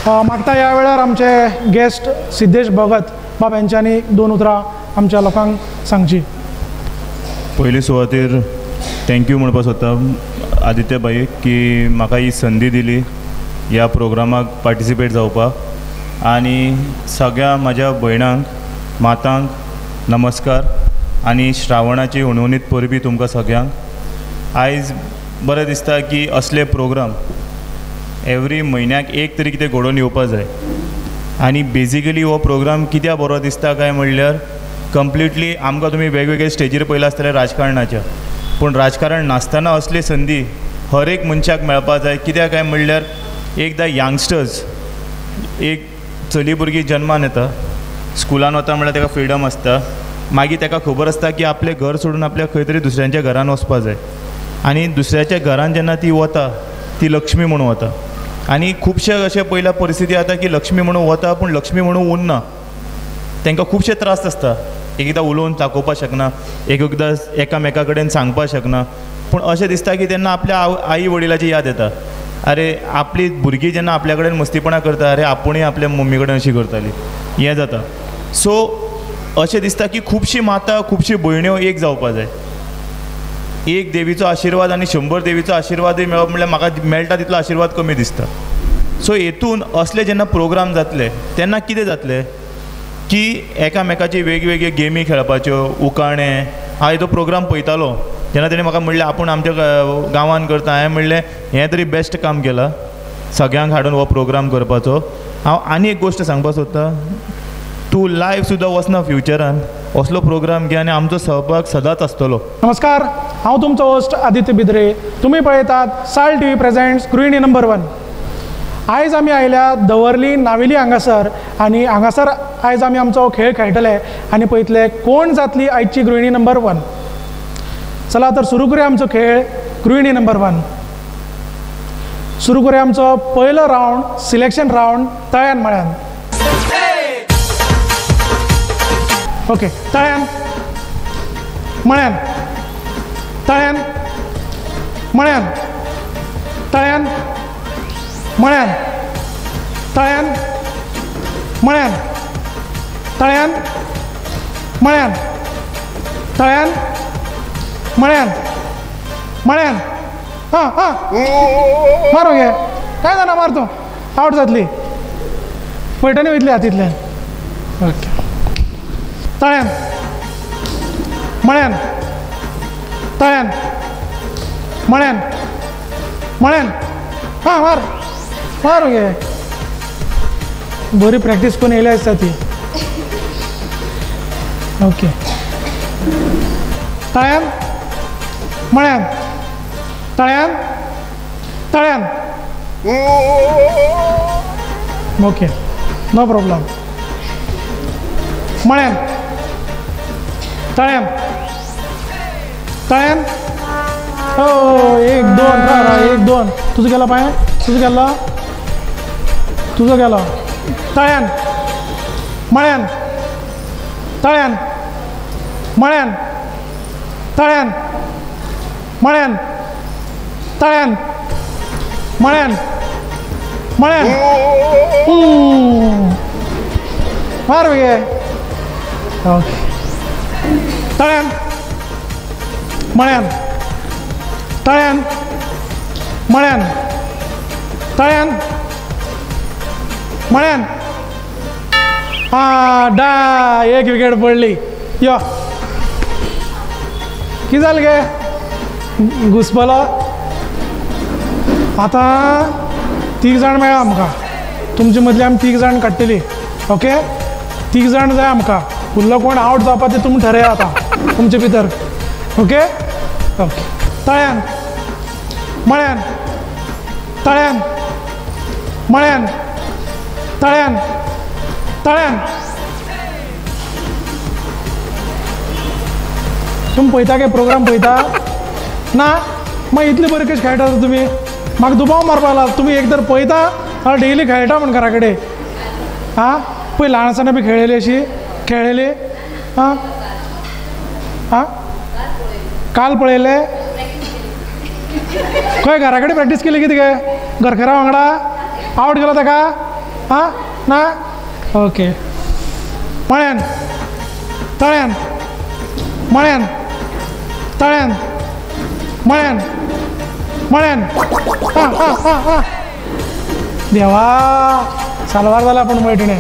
मागता ह्या वेळार आमचे गेस्ट सिद्धेश भगत बाब यांच्यांनी 2 उतरां आमच्या लोकांक सांगची. पयली सुवातेर थँक्यू म्हणपाक सोदता आदित्य भाई की म्हाका ही संदी दिली ह्या प्रोग्रामाक पार्टिसिपेट जावपाक. आनी सगळ्या म्हाज्या भयणांक मातांक नमस्कार आनी श्रावणाची उणवणीत परबी तुमकां सगळ्यांक. आयज बरें दिसता की असले प्रोग्राम एवरी म्हयन्याक एक तरी कितें घडोवन येवपा जाय. आनी बेजिकली हो प्रोग्राम कित्याक बरो दिसता काय म्हणल्यार कंप्लिटली आमकां तुमी वेगवेगळे स्टेजीर पळयला आसतलें राजकारणाच्या, पूण राजकारण नासतना असली संदी हर एक मनशाक मेळपा जाय. कित्याक काय म्हणल्यार एकदां यंगस्टर्स एक चली भुरगीं जल्मान येता, स्कुलान वता म्हणल्यार ताका फ्रिडम आसता, मागीर ताका खबर आसता की आपलें घर सोडून आपल्याक खंय तरी दुसऱ्यांच्या घरान वचपा जाय. आनी दुसऱ्याच्या घरान जेन्ना ती वता ती लक्ष्मी म्हणून वता. आनी खुबशे अशे पयल्या परिस्थिती जाता की लक्ष्मी म्हणून वता पूण लक्ष्मी म्हणून उरना. तांकां खुबशे त्रास आसता, एकदां उलोवन दाखोवपाक शकना, एकदां एकामेका कडेन सांगपाक शकना. पूण अशें दिसता की तेन्ना आपल्या आई वडिलाची याद येता. अरे आपली भुरगीं जेन्ना आपल्या कडेन मस्तीपणां करता, अरे आपुणूय आपल्या मम्मी कडेन अशी करताली, हें जाता. सो अशें दिसता की खुबशीं माता खुबशीं भयण्यो एक जावपा जाय. एक देवीचो आशिर्वाद आनी 100 देवीचो आशिर्वादूय मेळप म्हणल्यार म्हाका मेळटा तितलो आशिर्वाद कमी दिसता. सो हेतून असले जेन्ना प्रोग्राम जातले तेन्ना कितें जातलें की एकामेकाची वेगवेगळ्यो गेमी खेळपाच्यो, उकाणें. हांवें तो प्रोग्राम पळयतालो जेन्ना तेणें म्हाका म्हणलें आपूण आमच्या गांवांत करता. हांवें म्हणलें हें तरी बेस्ट काम केलां सगळ्यांक हाडून हो प्रोग्राम करपाचो. हांव आनी एक गोश्ट सांगपाक सोदतां, तूं लायव्ह सुद्दां वचना फ्युचरान, असलो प्रोग्राम घे आनी आमचो सहभाग सदांच आसतलो. नमस्कार, हांव तुमचो होस्ट आदित्य बिद्रे. तुमी पळयतात साल TV प्रेझेंट्स गृहिणी नंबर 1. आयज आमी आयल्या दवर्ली नावेली हांगासर आनी हांगासर आयज आमी आमचो खेळ खेळटले आनी पळयतले कोण जातली आयची गृहिणी नंबर 1. चला तर सुरू करूया आमचो खेळ गृहिणी नंबर 1. सुरू करूया आमचो पयलो रावंड, सिलेक्शन रावंड तळ्यान मळ्यान. ओके, तळ्यान मळ्यान, तळ्यान मळ्यान, तळ्यान मळ्यान, तळ्यान मळ्यान, तळ्यान मळ्यान, तळ्यान मळ्यान, मळ्यान. हां हां मारो घे, काय जाणा मार तूं, आवट जातली, पैठणी वयतली हातींतल्यान. ओके, तळ्यान मळ्यान, तळ्यान मळ्यान, मळ्यान. हां मार मार घे, बरी प्रॅक्टीस करून येयली आसता ती. ओके, तळ्यान मळ्यान, तळ्यान तळ्यान. Okay, no problem. मळ्यान, तळ्यान, तळ्यान. हो 1 2 रा 1 2. तुझं गेला पाय, तुझं गेला, तुझं गेला. तळ्यान मळ्यान, तळ्यान मळ्यान, तळ्यान मळ्यान, तळ्यान मळ्यान, मळ्यान. मार घे. ओके, तळ्यान मळ्यान, तळ्यान मळ्यान, तळ्यान मळ्यान. हां डा, 1 विकेट पडली. यो कितें जालें गे, घुसपलो. आतां 3 जाण मेळ्ळा आमकां, तुमचे मदली आमी 3 जाण काडटली. ओके, 3 जाण जाय आमकां. फुडलो कोण आवट जावपा ते तुमी ठरया आतां तुमचे भितर. ओके ओके, तळ्यान मळ्यान, तळ्यान मळ्यान, तळ्यान तळ्यान. तुमी पळयता काय प्रोग्राम पळयता ना? मागीर इतले बरे कशें खेळटा तुमी? म्हाका दुबाव मारपा लागला. तुमी एक तर पळयता हांव डेली खेळटा म्हण घरा कडेन. हां पळय ल्हान आसतना बी खेळलेली अशी खेळलेली. हां हां काल पळयले खंय घरा कडेन प्रॅक्टीस केली कितें गे? घरकारा वांगडा आवट गेलो ताका? हां ना ओके म्हळ्यान तळ्यान म्हळ्यान तळ्यान म्हळ्यान म्हळ्यान हां हां हां हां देवा सालवार जाला पूण मैठणे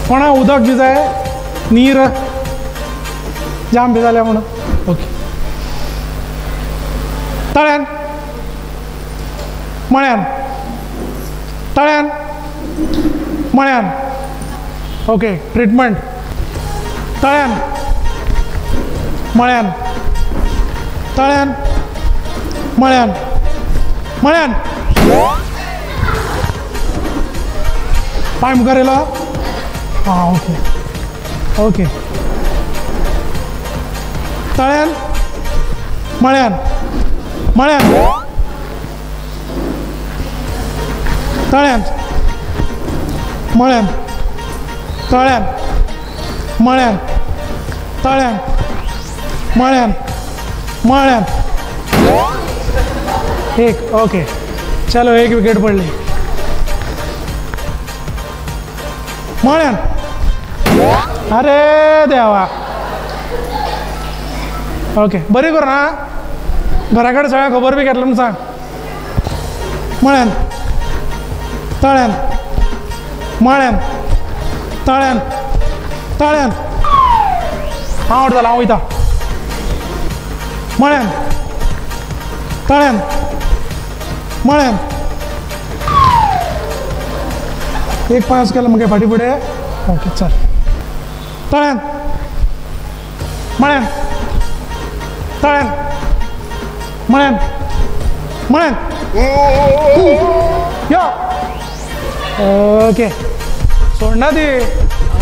कोणा उदक बी जाय नीर जाम बी जाल्या म्हणून ओके तळ्यान म्हळ्यान तळ्यान म्हळ्यान ओके ट्रीटमेंट तळ्यान म्हळ्यान तळ्यान म्हळ्यान म्हळ्यान पांय मुखार येयलो हां ओके ओके तळ्यान म्हळ्यान म्हळ्यान तळ्यान म्हळ्यान तळ्यान म्हळ्यान तळ्यान म्हळ्यान म्हळ्यान एक ओके चलो एक विकेट पडली म्हळ्यान अरे देवा ओके बरी कर ना घरा कडेन सगळ्यांक खबर बी घेतला म्हणून सांग म्हळ्यान तळ्यान म्हळ्यान तळ्यान तळ्यान हांव आउट जाला हांव वयता म्हळ्यान तळ्यान म्हळ्यान एक पास केला मगे फाटी फुडें ओके चल तळ्यान म्हळ्यान तळ्यान म्हळ्यान म्हळ्यान यो ओके सोडना ती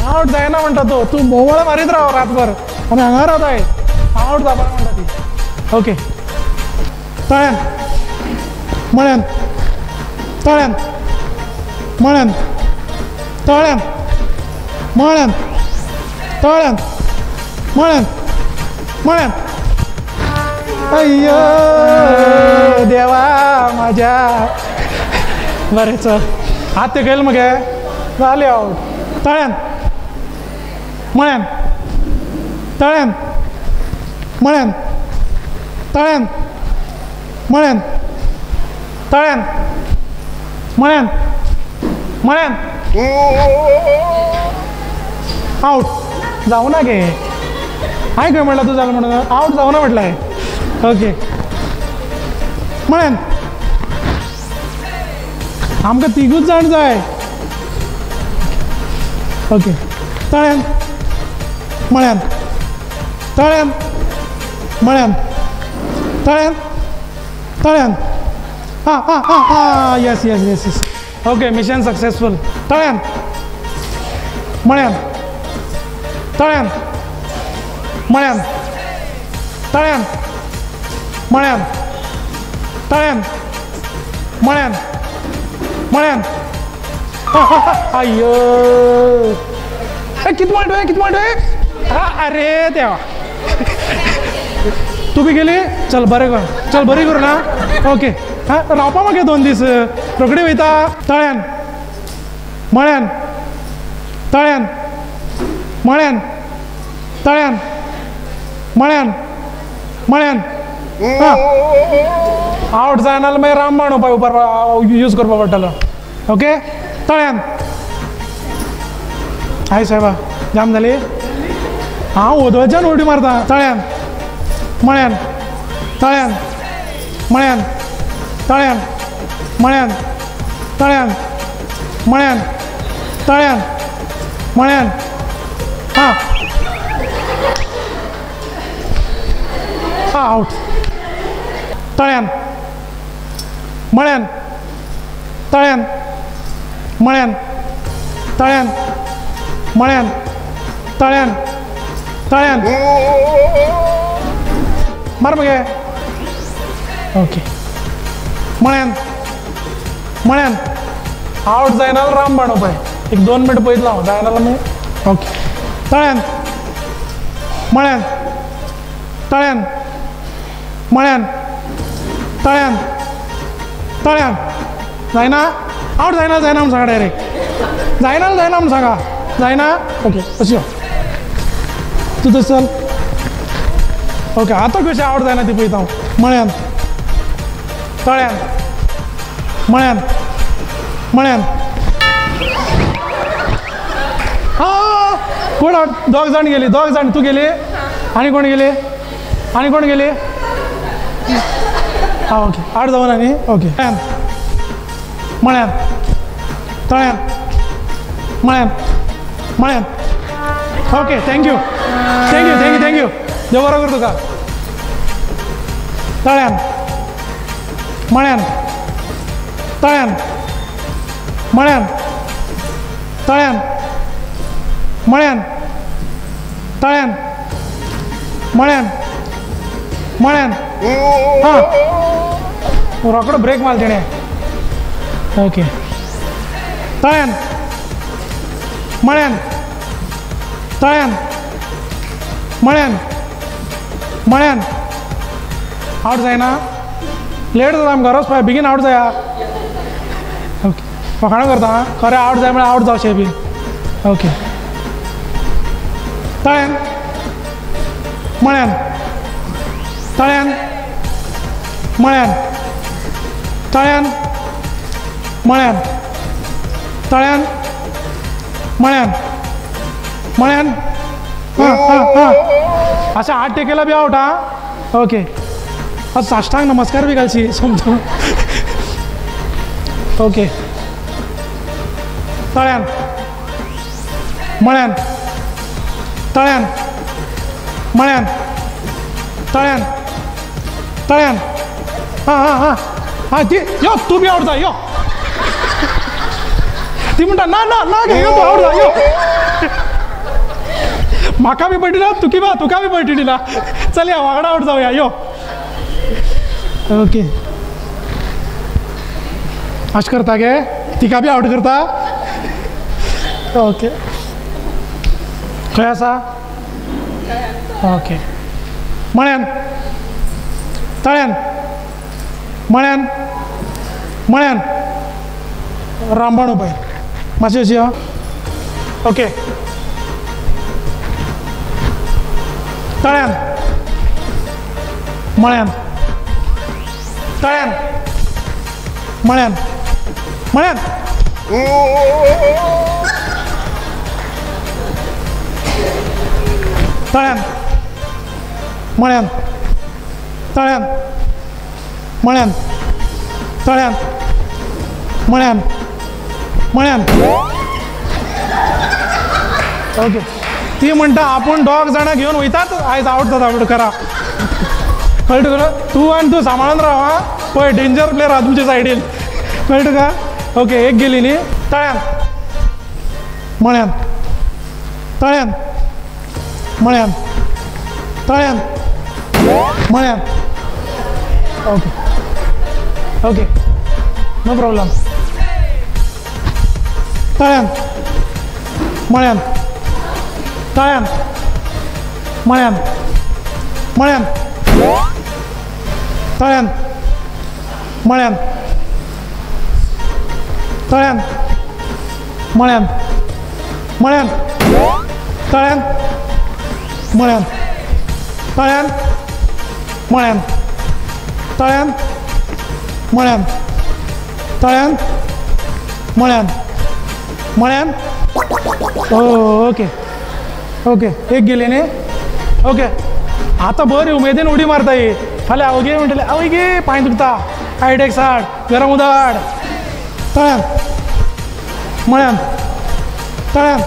आउट जायना म्हणटा तू बोवाळ मारीत राव रातभर आनी हांगा रावताय आउट जावपा म्हणटा ती ओके तळ्यान म्हळ्यान तळ्यान म्हळ्यान तळ्यान म्हळ्यान तळ्यान म्हळ्यान म्हळ्यान अय्यो देवा माझ्या बरें चल हात ते गेले मगे जाले आउट तळ्यान म्हळ्यान तळ्यान म्हळ्यान तळ्यान म्हळ्यान तळ्यान म्हळ्यान म्हळ्यान आउट जाऊ ना गे हाय खंय म्हणला तू जालें म्हणून आउट जावना म्हटलंय ओके म्हळ्यान आमकां तिगूच जाण जाय ओके तळ्यान म्हळ्यान तळ्यान म्हळ्यान तळ्यान तळ्यान हां हां हां हां yes yes yes yes okay mission successful तळ्यान म्हळ्यान तळ्यान म्हळ्यान तळ्यान म्हळ्यान तळ्यान म्हळ्यान म्हळ्यान अय्यो किती वाटोय अरे देवा तू बी गेली चल बरें कर चल बरी कर ना ओके हां रावपा मागे 2 दीस रोखडी वयता तळ्यान म्हळ्यान तळ्यान म्हळ्यान तळ्यान म्हळ्यान म्हळ्यान हां आउट जायना जाल्यार मागीर रामबाण यूज करपा पडटलो ओके तळ्यान हाय सायबा जाम जाली हांव ओदवच्यान उडी मारता तळ्यान म्हळ्यान तळ्यान म्हळ्यान तळ्यान म्हळ्यान तळ्यान म्हळ्यान तळ्यान म्हळ्यान हां हां आउट तळ्यान म्हळ्यान तळ्यान म्हळ्यान तळ्यान म्हळ्यान तळ्यान तळ्यान मार मगे ओके म्हळ्यान म्हळ्यान आउट जायना जाल्यार रामबाण पळय एक 2 मिनट पळयतलो हांव जायना जाल्यार मागीर ओके तळ्यान म्हळ्यान तळ्यान म्हळ्यान तळ्यान तळ्यान जायना आउट जायना म्हणून सांगा डायरेक्ट. जायना म्हणून सांगा. जायना. ओके तशी तू तस चल. ओके आता कशी आवड जायना ती पळयता हांव. मळ्यान तळ्यान मळ्यान मळ्यान. हा कोण दोग जाण गेली. दोग जाण तू गेली आनी कोण गेली. आनी कोण गेली. हां ओके आठ जावन आनी. ओके मळ्यान तळ्यान मळ्यान मळ्यान. Okay thank you thank you thank you thank you. देव बरो कर तुका. तळ्यान मळ्यान तळ्यान मळ्यान तळ्यान मळ्यान तळ्यान मळ्यान मळ्यान. हां रोकडो ब्रेक मारला तेणे. ओके तळ्यान मळ्यान तळ्यान मळ्यान मळ्यान. आउट जायना. लेट जाता आमकां रस बेगीन आउट जाया. ओके फकाणां करता खरें आउट जाय म्हळ्यार आउट जावचें बीन. ओके तळ्यान मळ्यान तळ्यान मळ्यान तळ्यान मळ्यान तळ्यान मळ्यान मळ्यान. हां हां हां अशें हात टेकयला बी आउट. हां ओके आज साश्टांग नमस्कार बी घालची समजून. ओके तळ्यान मळ्यान तळ्यान मळ्यान तळ्यान तळ्यान. हां हां हां हां ती यो तू बी आउट जा यो. ती म्हणटा ना ना ना घे यो तू आउट जा यो. म्हाका बी पळटी ना तुका बी पळटी ना. चल या वांगडा आउट जावया यो. ओके अशें करता गे. तिका बी आउट करता. ओके खंय आसा. ओके मळ्यान तळ्यान मळ्यान मळ्यान. रामबाण पळय मातशी अशी. ओके तळ्यान मळ्यान तळ्यान मळ्यान मळ्यान. तळ्यान मळ्यान तळ्यान मळ्यान तळ्यान मळ्यान मळ्यान. ओके ती म्हणटा आपूण दोग जाणां घेवन वयतात आयज आउट जाता म्हणून करा. कळटा तुका. तू आनी तू सांबाळून राव. हां पळय डेंजर प्लेयर आहा तुमचे सायडीन. कळटा तुका. ओके एक गेली न्ही. तळ्यान मळ्यान तळ्यान मळ्यान तळ्यान मळ्यान. Okay okay no problem. तळ्यान मळ्यान तळ्यान मळ्यान मळ्यान तळ्यान मळ्यान तळ्यान मळ्यान मळ्यान तळ्यान मळ्यान तळ्यान मळ्यान तळ्यान मळ्यान तळ्यान मळ्यान मळ्यान. ओके ओके एक गेली न्ही. ओके आतां बरी उमेदीन उडी मारता ही. फाल्यां आवगे म्हणटले आवय गे पांय दुखता. हायडेक्स हाड गरम उदक हाड. तळ्यान मळ्यान तळ्यान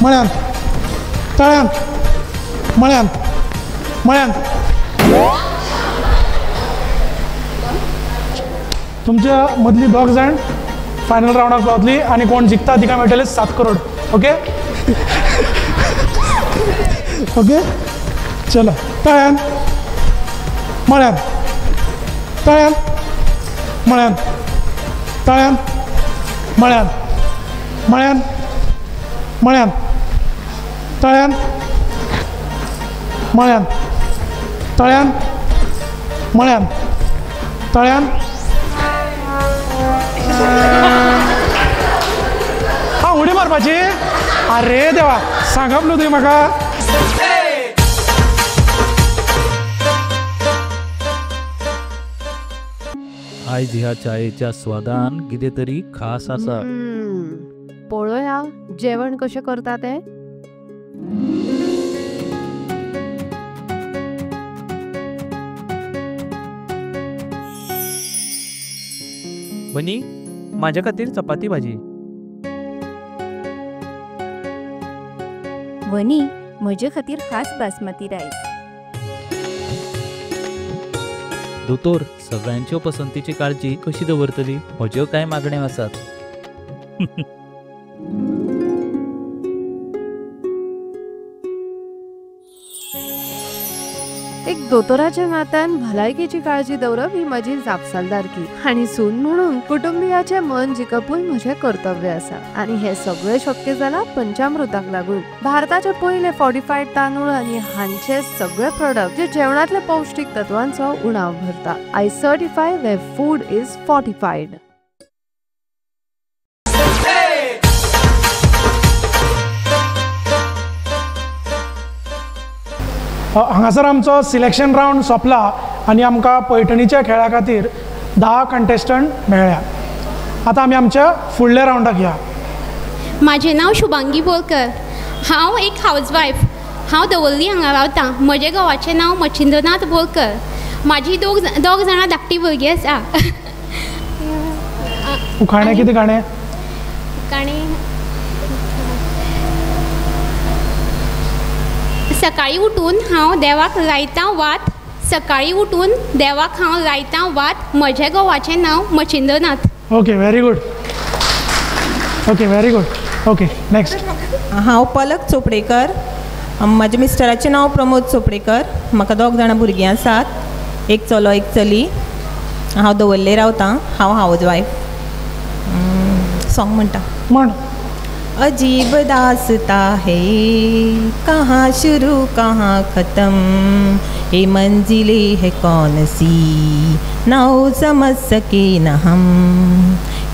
मळ्यान तळ्यान मळ्यान मळ्यान. तुमच्या मदली दोग जाण फायनल राउंडाक पावतली आनी कोण जिखता तिका मेळटले 7 करोड. ओके ओके चलो. तळ्यान मळ्यान तळ्यान मळ्यान तळ्यान मळ्यान मळ्यान मळ्यान तळ्यान मळ्यान तळ्यान मळ्यान तळ्यान हा उडी मारपाची. अरे देवा सांगा न्हू तुवें म्हाका. आयज ह्या चायेच्या स्वादान कितें तरी खास आसा. पळोवया जेवण कशें करता ते. बनी माझ्या खातीर चपाती भाजी. वनी म्हजे खातीर खास बासमती रायस. दोतोर सगळ्यांच्यो पसंतीची काळजी कशी दवरतली? म्हज्यो कांय मागण्यो आसात. एक दोतोराच्या नात्यान भलायकेची काळजी दवरप ही माझी जापसालदारकी आणि सून म्हणून कुटुंबियाचे मन जिखपूय म्हजे कर्तव्य आसा. आणि हे सगळे शक्य जाला पंचामृताक लागून. भारताचे पहिले फॉर्टिफाईड तांदूळ आणि हांचे सगळे प्रोडक्ट जे जेवणातले पौष्टिक तत्वांचो उणाव भरता. I certify where food is fortified. हांगासर आमचो सिलेक्शन रावंड सोंपला आनी आमकां पैठणीच्या खेळा खातीर 10 कंटेस्टंट मेळ्ळ्या. आतां आमी आमच्या फुडल्या रावंडाक या. म्हजें नांव शुभांगी बोरकर. हांव एक हाऊसवायफ. हांव दवर्ली हांगा रावतां. म्हजे घोवाचें नांव मच्छिंद्रनाथ बोरकर. म्हाजी दोग जाणां धाकटी भुरगीं आसा. उखाणे कितें गाणें? गाणें सकाळी उठून हांव देवाक लायतां वात. सकाळी उठून देवाक हांव लायतां वात. म्हज्या घोवाचें नांव Machhindranath. Okay very good. Okay very good. Okay next. हांव पलक चोपडेकर. म्हाज्या मिस्टराचें नांव प्रमोद चोपडेकर. म्हाका 2 जाणां भुरगीं आसात. एक चलो एक चली. हांव दवर्ले रावतां. हांव हाऊसवायफ. सॉंग म्हणटा. म्हण. अजीब दास्ता है कहाँ शुरू कहाँ ख़त्म. ये मंजिलें है कौन सी ना समझ सके न हम.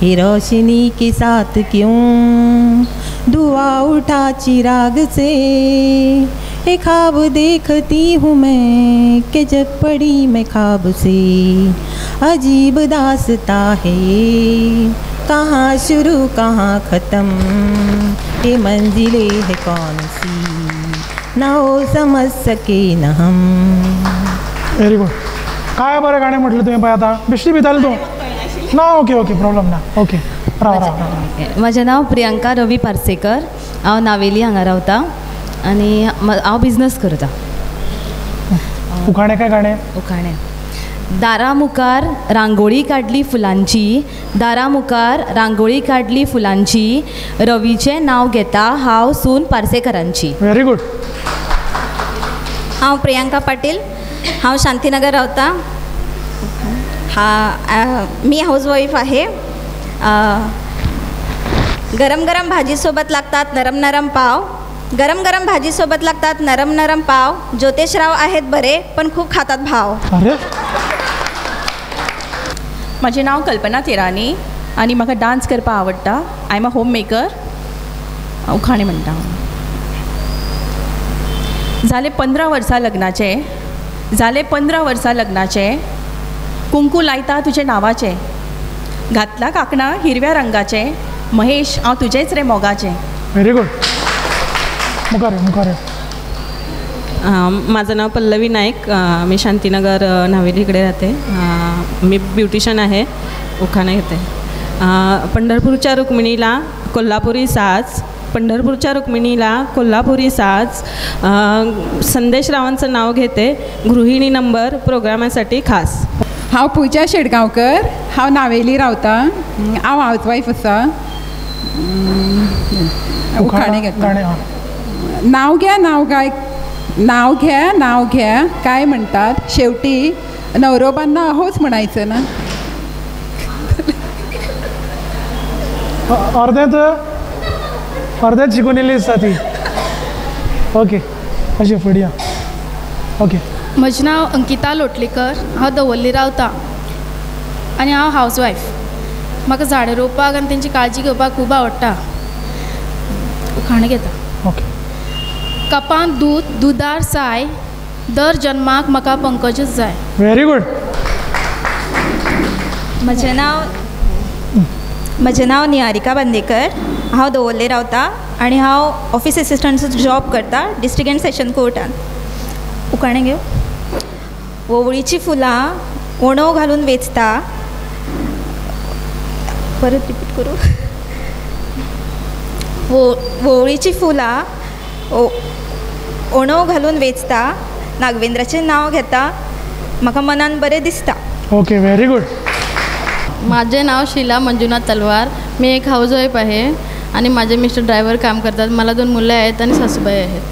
ये रोशनी के साथ क्यों दुआ उठा चिराग से. एक ख्वाब देखती हूँ मैं कि जग पड़ी मैं ख्वाब से. अजीब दास्ता है कहाँ शुरू कहाँ ख़त्म. ये मंजिलें है कौन सी ना समझ सके न हम. Very good. काय बरें गाणें म्हटलें तुवें पळय. आतां बेश्टी भिताली तूं ना. ओके ओके प्रॉब्लेम ना. ओके राव. म्हजें नांव प्रियांका रवी पार्सेकर. हांव नावेली हांगा रावतां आनी हांव बिजनस करतां. उखाणे काय गाणें? उखाणें. दारा मुखार रांगोळी काडली फुलांची. दारा मुखार रांगोळी काडली फुलांची. रवीचें नांव घेता हांव सून पार्सेकरांची. Very good. हांव प्रियांका पाटील. हांव शांतीनगर रावतां. मी हाऊसवाईफ आहे. गरम गरम भाजीसोबत लागतात नरम नरम पाव. गरम गरम भाजीसोबत लागतात नरम नरम पाव. ज्योतिषराव आहेत बरे पण खूप खातात भाव. अरे. म्हजें नांव कल्पना तेरानी आनी म्हाका डान्स करपाक आवडटा. I am a homemaker. उखाणे म्हणटा. जाले 15 वर्सां लग्नाचे. जाले 15 वर्सां लग्नाचे. कुंकू लायता तुजे नांवाचें. घातला कांकणां हिरव्या रंगाचे. महेश हांव तुजेच रे मोगाचें. Very good. मुखार. माझं नाव पल्लवी नाईक. मी शांतीनगर नावेली इकडे राहते. मी ब्युटिशियन आहे. उखाणा घेते. पंढरपूरच्या रुक्मिणीला कोल्हापुरी साज. पंढरपूरच्या रुक्मिणीला कोल्हापुरी साज. संदेशरावांचं नाव घेते. गृहिणी नंबर प्रोग्रामासाठी खास. हांव पूजा शेडगांवकर. हांव नावेली रावतां. हांव हाऊसवाईफ आसा. उखाणे घेता. नाव घ्या काय म्हणतात शेवटी नवरोबांना अहोच म्हणायचं ना. अर्ध्यात शिकून येयली दिसता ती. ओके अशें फुडया. ओके. म्हजें नांव अंकिता लोटलीकर. हांव दवर्ली रावतां आनी हांव हाऊसवायफ. म्हाका झाडां रोवपाक आनी तेंची काळजी घेवपाक खूब आवडटा. उखाणे घेता. ओके. कपांत दूद दुदार साय, दर जन्माक म्हाका पंकजच जाय. Very good. म्हजें नांव निहारिका बांदेकर. हांव दवल्ले रावतां आनी हांव ऑफिस एसिस्टंटचो जॉब करता डिस्ट्रिक्ट एंड सेशन कोर्टान. उखाणे घेव. वोवळीची फुलां ओणव घालून वेचता. परत रिपीट करूं. वोवळीची फुलां ओणव घालून वेचता, नागवेंद्राचें नांव घेता, म्हाका मनान बरें दिसता. Okay, very good. माझे नाव शीला मंजुनाथ तलवार. मी एक हाऊसवाईफ आहे आणि माझे मिस्टर ड्रायव्हर काम करतात. मला 2 मुलं आहेत आणि सासूबाई आहेत.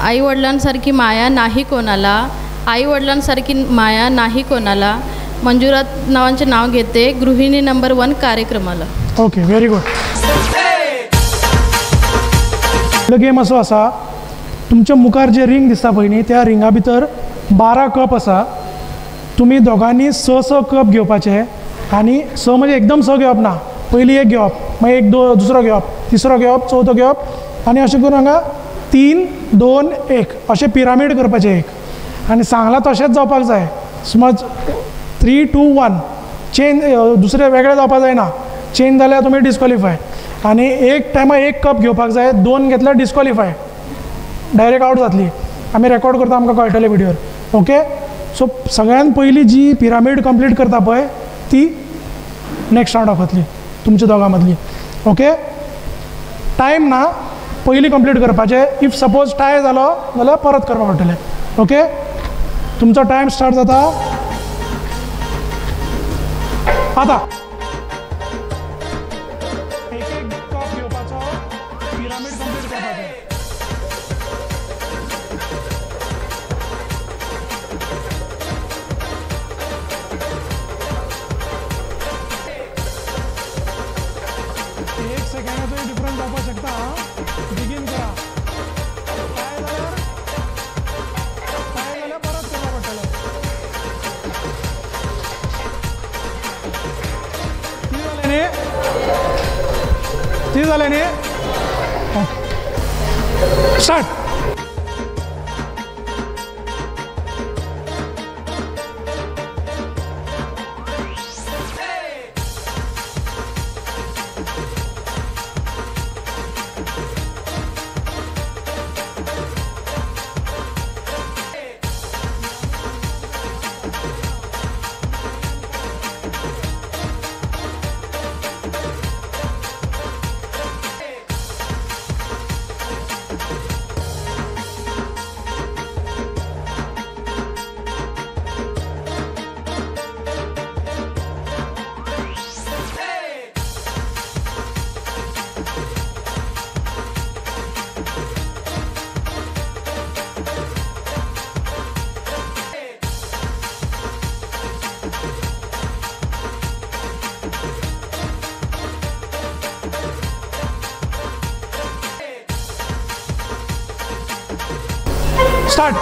आईवडिलांसारखी माया नाही कोणाला, आईवडिलांसारखी माया नाही कोणाला, मंजुनाथ नावांचे नाव घेते गृहिणी नंबर 1 कार्यक्रमाला. Okay, very good. गेम असो आसा, तुमच्या मुखार जे रिंग दिसता पळय न्ही, त्या रिंगा भितर 12 कप आसा. तुम्ही दोगांनी 6 कप घेवपाचे आनी 6 म्हणजे एकदम 6 घेवप ना. पयली एक घेवप, मागीर एक दुसरो घेवप, तिसरो घेवप, चवथो घेवप आनी अशें करून हांगा 3, 2, 1 अशें पिरामीड करपाचें एक. आनी सांगलां तशेंच जावपाक जाय. समज 3, 2, 1 चेंज दुसरें वेगळें जावपाक जायना. चेंज जाल्यार तुमी डिस्क्वॉलिफाय. आनी एक टायमार 1 कप घेवपाक जाय. 2 घेतल्यार डिस्क्वॉलिफाय, डायरेक्ट आउट जातली. आमी रेकॉर्ड करता, आमकां कळटलें व्हिडियोर. ओके. सो सगळ्यान पयली जी पिरामीड कंप्लीट करता पळय ती नेक्स्ट राउंडाक वतली तुमच्या दोगां मदली. ओके. टायम ना, पयली कंप्लीट करपाचें. इफ सपोज टाय जालो जाल्यार परत करपाक पडटलें. ओके. तुमचो टायम स्टार्ट जाता आतां. ती झाले न्ही. स्टार्ट. स्टार्ट.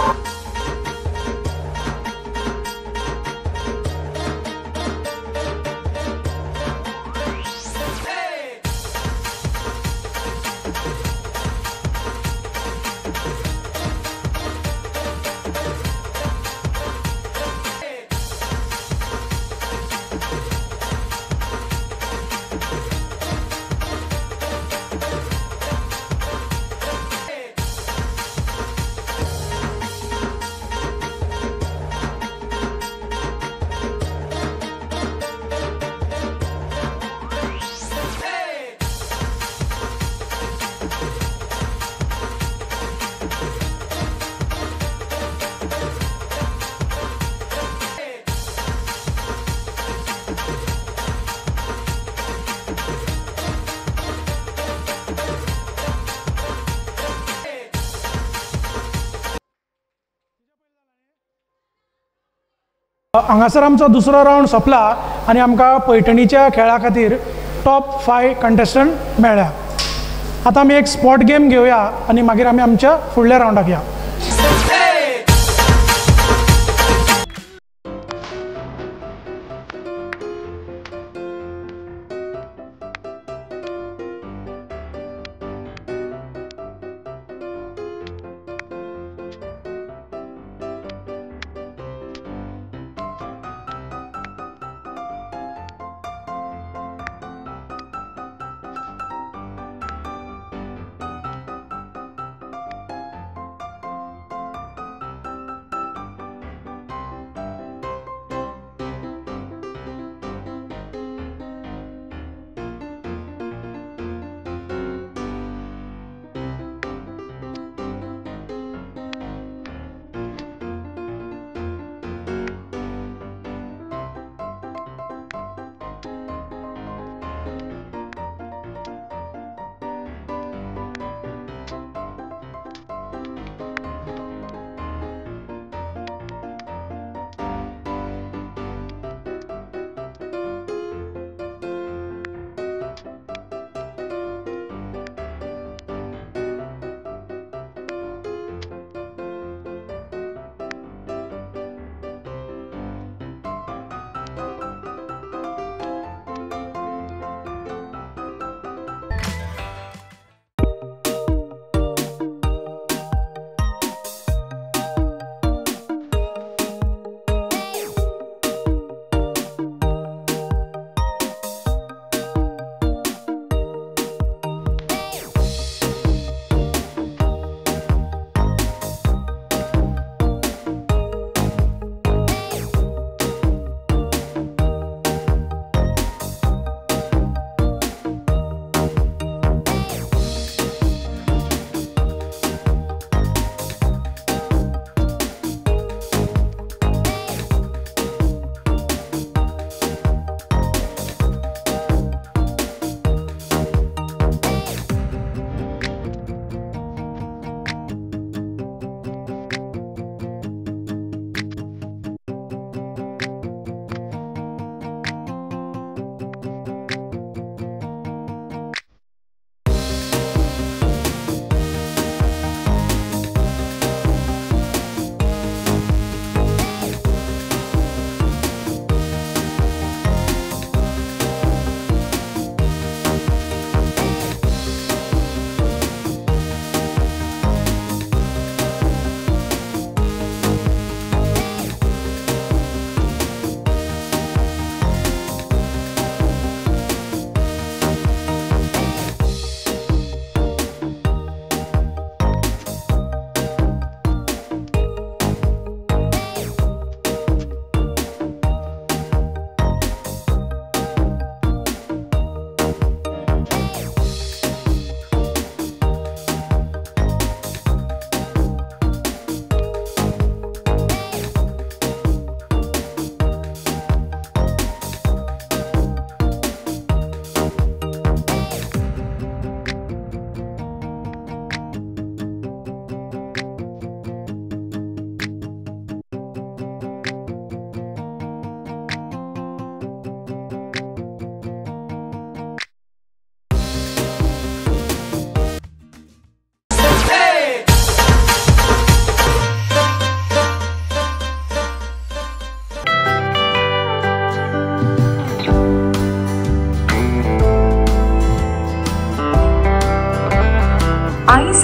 हांगासर आमचो दुसरो राउंड सोंपला आनी आमकां पैठणीच्या खेळा खातीर टॉप 5 कंटेस्टंट मेळ्ळ्या. आतां आमी एक स्पॉट गेम घेवया आनी मागीर आमी आमच्या फुडल्या राउंडाक या.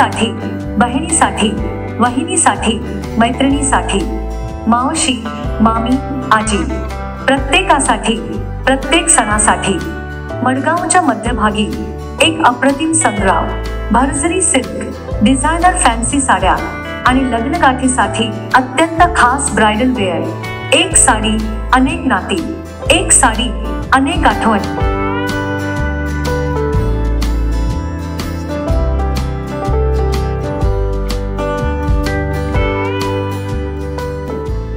भावासाठी, बहिणीसाठी, वहिनीसाठी, मैत्रिणीसाठी, मावशी, मामी, आजी, प्रत्येकासाठी, प्रत्येक सणासाठी मडगावच्या मध्यभागी एक अप्रतिम संग्राम, भरजरी सिल्क, डिझायनर फॅन्सी साड्या आणि लग्नगाठीसाठी अत्यंत खास ब्रायडल वेअर. एक साडी अनेक नाती, एक साडी अनेक आठवण.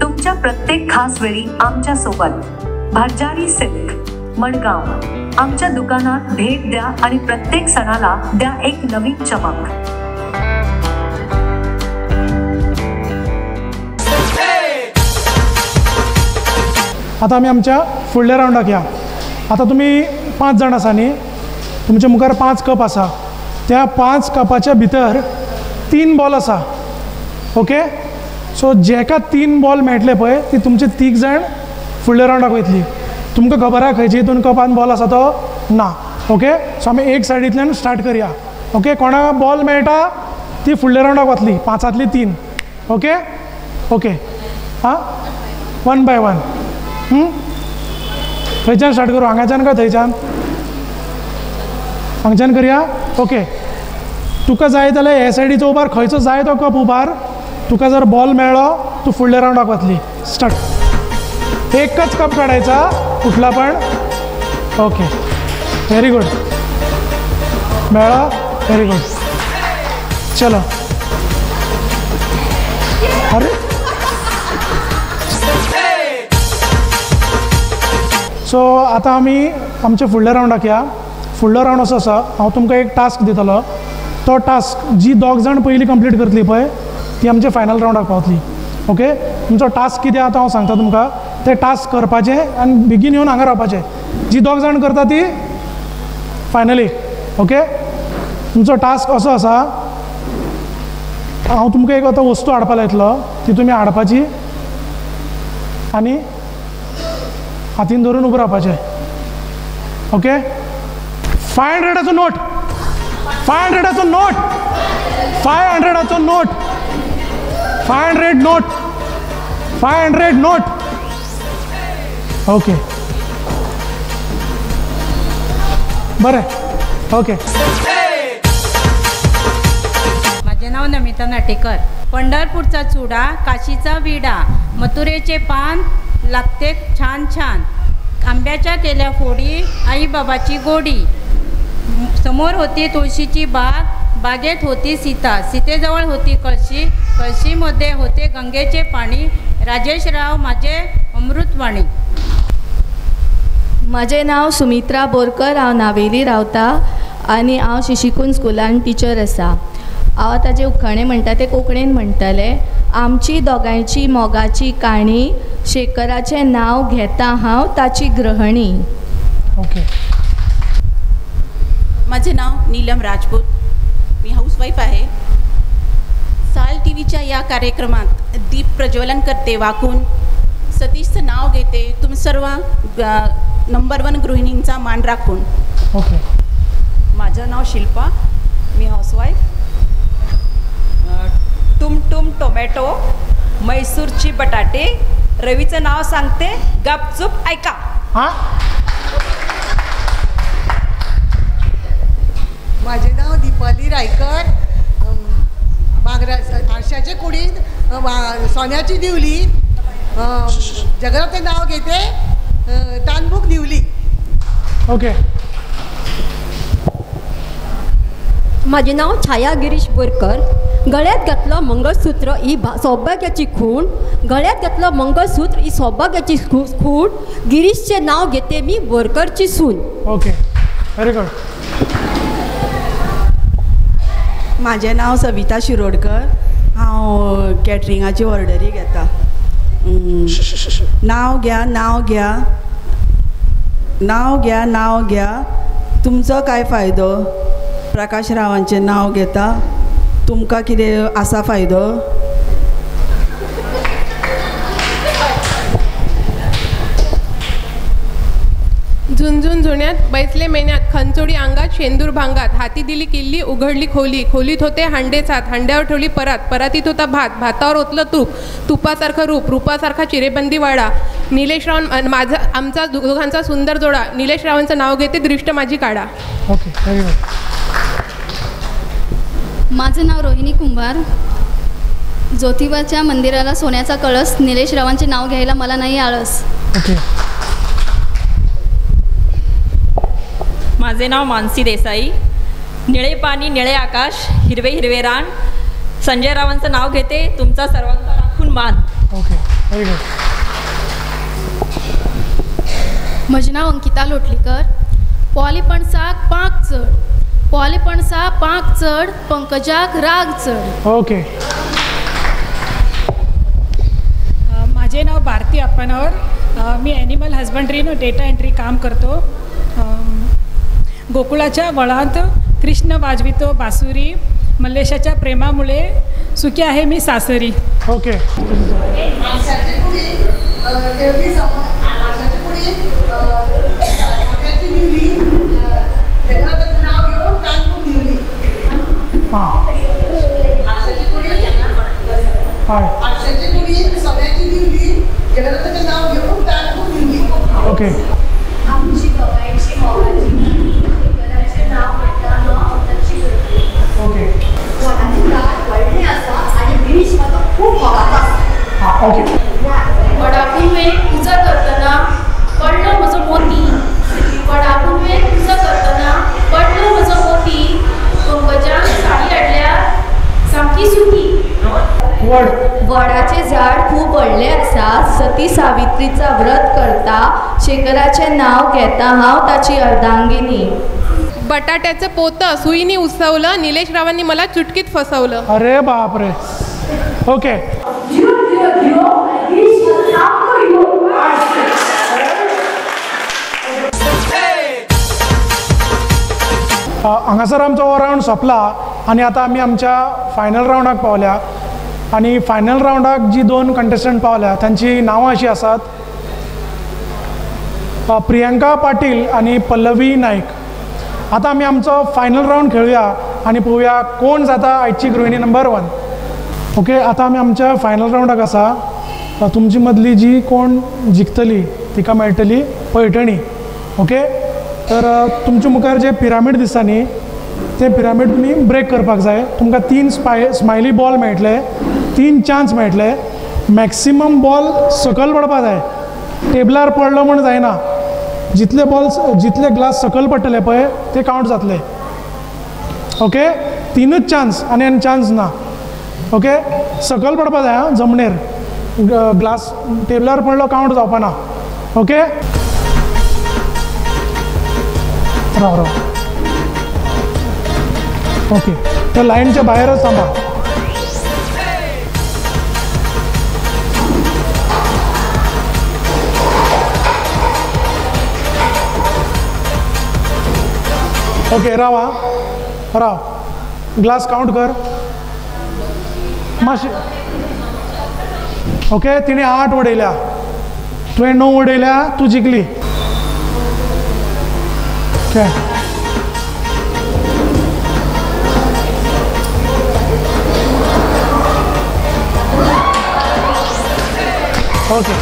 तुमच्या प्रत्येक खास वेळी आमच्या सोबत. भरजारी सिल्क, मडगाव. आमच्या दुकानात भेट द्या आणि प्रत्येक सणाला द्या एक नवीन चमक. आता आमी आमच्या फुडल्या रावंडाक या. आता तुम्ही 5 जाण आसा न्ही, तुमच्या मुखार 5 कप आसा. त्या 5 कपाच्या भितर 3 बॉल आसा. ओके, सो जेका 3 बॉल मेळटले पळय ती तुमचे 3 जाण फुडल्या रावंडाक वयतली. तुमकां खबर आहा खंयची हितून कपान बॉल आसा तो ना. ओके, सो आमी एक सायडींतल्यान स्टार्ट करया. ओके, कोणाक बॉल मेळटा ती फुडल्या रावंडाक वतली, 5 3. ओके ओके, हां, 1 by 1. थंयच्यान स्टार्ट करूं, हांगाच्यान काय थंयच्यान? हांगच्यान करया. ओके, तुका जाय जाल्यार हे सायडीचो उबार खंयचो जाय तो कप उबार. तुका जर बॉल मेळ्ळो तूं फुडल्या रावंडाक वतली. स्टार्ट. एकच कप काढायचा कुठला पण. Okay, very good. मेळ्ळो, व्हेरी गुड. चलो. अरे सो आता आमी आमच्या फुडल्या रावंडाक या. फुडलो रावंड असो आसा, हांव तुमकां एक टास्क दितलो. तो टास्क जी 2 जाण पयलीं कंप्लीट करतली पळय ती आमच्या फायनल रावंडाक पावतली. ओके, तुमचो टास्क कितें आतां हांव सांगता तुमकां. ते टास्क करपाचें आनी बेगीन येवन हांगा रावपाचें. जी 2 जाण करता ती फायनली. ओके, तुमचो टास्क असो आसा, हांव तुमकां एक आतां वस्तू हाडपा लायतलो, ती तुमी हाडपाची आनी हातीन धरून उबो रावपाचें. ओके, 500ाचो नोट, 500ाचो नोट, 500ाचो नोट, 500 नोट, 500 नोट. ओके, बरें. ओके, माझे नाव नमिता नाटेकर. पंढरपूरचा चुडा, काशीचा विडा, मथुरेचे पान लागते छान छान, आंब्याच्या केल्या फोडी, आई बाबाची गोडी. समोर होती तुळशीची बाग, बागेत होती सीता, सीतेजवळ होती कळशी, कळशीमध्ये होते गंगेचे पाणी. राजेशराव माझे अमृतवाणी. माझे नाव सुमित्रा बोरकर. हांव नावेली रावता आनी हांव शिशिकून स्कुलान टिचर आसा. हांव आतां जें उखाणें म्हणटा तें कोंकणीन म्हणटलें. आमची दोगांयची मोगाची काणी, शेखराचें नांव घेता हांव ताची ग्रहणी. ओके. माझे नाव नीलम राजपूत. मी हाऊसवाईफ आहे. साल टी व्हीच्या या कार्यक्रमात दीप प्रज्वलन करते वाकून, सतीशचं नाव घेते तुम सर्व नंबर 1 गृहिणींचा मान राखून. ओके. माझं नाव शिल्पा. मी हाऊसवाईफ. टुमटुम टोमॅटो, मैसूरची बटाटे, रवीचं नाव सांगते गपचूप ऐका. हां, माझे नाव दीपाली रायकर. आरशाचे कुडीत सोन्याची दिवली, जगराचे नाव घेते तानबूक दिवली. ओके. माझे नाव छाया गिरीश बोरकर. गळ्यात घातलं मंगळसूत्र ही सौभाग्याची खूण, गळ्यात घातलं मंगळसूत्र ही सौभाग्याची खूण, गिरीशचे नाव घेते मी बोरकरची सून. Okay, very good. माझे नाव सविता शिरोडकर. हांव कॅटरिंगाची ऑर्डरी घेता. नाव घ्या, नाव घ्या, नाव घ्या, नाव घ्या, तुमचो काय फायदो. प्रकाश रावांचें नाव घेता, तुमकां कितें आसा फायदो. झुंझुन झुण्यात बैसले मेन्यात खंचोडी अंगात शेंदूर भांगात हाती दिली किल्ली उघडली खोली खोलीत होते हांडे सात हांड्यावर ठेवली परात परातीत होता भात भातावर ओतलं तूप तुपासारखं रूप रूपासारखा चिरेबंदी वाडा निलेश राव माझा आमचा दोघांचा सुंदर जोडा निलेश रावांचं नाव घेते दृष्ट माझी काढा. Okay very good. माझं नाव रोहिणी कुंभार. ज्योतिबाच्या मंदिराला सोन्याचा कळस निलेश रावांचे नाव घ्यायला मला नाही आळस. ओके. माझे नाव मानसी देसाई. निळे पाणी निळे आकाश हिरवे हिरवे रान संजय रावांचं नाव घेते तुमचा सर्वांचा राखून मान. Okay very good. म्हजें नाव अंकिता लोटलीकर. पोले पणसाक पांक चड पोले पणसा पांक चड पंकजाक राग चड. ओके. माझे नाव भारती अप्पानवर. मी ॲनिमल हजबंड्री डेटा एंट्री काम करतो. गोकुळाच्या वळांत कृष्ण वाजवितो बासुरी मल्लेशाच्या प्रेमामुळे सुखी आहे मी सासरी. ओके. ओके. वडापून वेळ तुझं करतना पडलो म्हजो मोती वडापून वेळ तुझं करतना पडलो म्हजो मोती पंकजान साडी हाडल्या सामकी सुकी. वडाचे झाड खूप व्हडले आसा सती सावित्रीचा व्रत करता शेखराचे नाव घेता हांव ताची अर्धांगिनी. बटाट्याचं पोतं सुईनी उसवलं निलेश रावांनी मला चुटकीत फसवलं. अरे बापरे. ओके. हांगासर आमचो हो रावंड सोंपला आनी आतां आमी आमच्या फायनल रावंडाक पावल्या आनी फायनल रावंडाक जी दोन कंटेस्टंट पावल्या तांची नांवां अशीं आसात प्रियंका पाटील आनी पल्लवी नायक. आतां आमी आमचो फायनल रावंड खेळुया आनी पळोवया कोण जाता आयची गृहिणी नंबर 1. ओके. आतां आमी आमच्या फायनल रावंडाक आसा. तुमची मदली जी कोण जिखतली तिका मेळटली पैठणी. ओके. तर तुमच्या मुखार जे पिरामीड दिसता न्ही ते पिरामीड तुमी ब्रेक करपाक जाय. तुमकां 3 स्मायली बॉल मेळटले 3 चान्स मेळटले. मॅक्सिमम बॉल सकयल पडपा जाय. टेबलार पडलो म्हण जायना. जितले ग्लास सकयल पडटले पळय ते कावंट जातले. ओके. 3च चान्स आनी चान्स ना. ओके. सकयल पडपा जाय हां जमणेर. ग्लास टेबलार पडलो कावंट जावपा ना. ओके. राव ओके. तर लाईनच्या बाहेरच थांबा. ओके. राव ग्लास काउंट कर मातशें. ओके. तिणे 8 उडयल्या तुवें 9 उडयल्या तूं जिखली. ओके. ओके.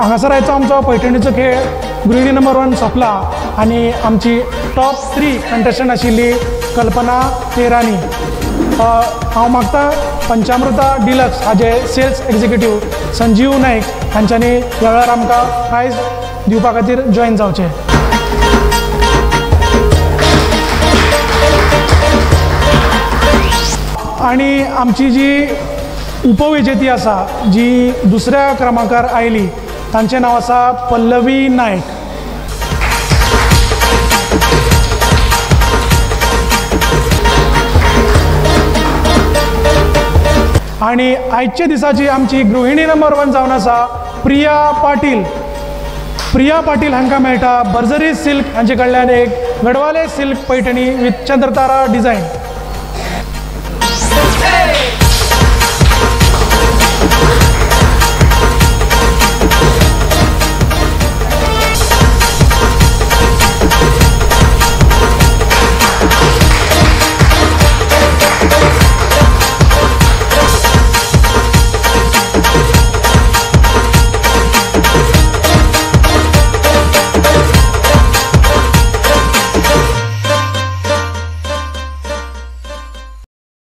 हांगासर आयचो आमचो पैठणीचो खेळ गृहिणी नंबर 1 सोंपला आनी आमची टॉप 3 कंटेस्टंट आशिल्ली कल्पना तेरानी. हांव मागता पंचामृता डिलक्स हाचे सेल्स एक्झिक्युटीव संजीव नाईक हांच्यांनी ह्या वेळार आमकां प्रायज दिवपा खातीर जॉईन जावचें. आणि आमची जी उपविजेती आसा जी दुसऱ्या क्रमांकार आयली तांचें नांव आसा पल्लवी नायक. आणि आयच्या दिसाची आमची गृहिणी नंबर 1 जावन आसा प्रिया पाटील. प्रिया पाटील हांकां मेळटा बर्जरी सिल्क हांचे कडल्यान एक गडवाले सिल्क पैठणी विथ चंद्रतारा design.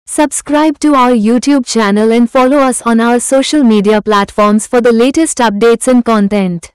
Subscribe to our YouTube channel and follow us on our social media platforms for the latest updates and content.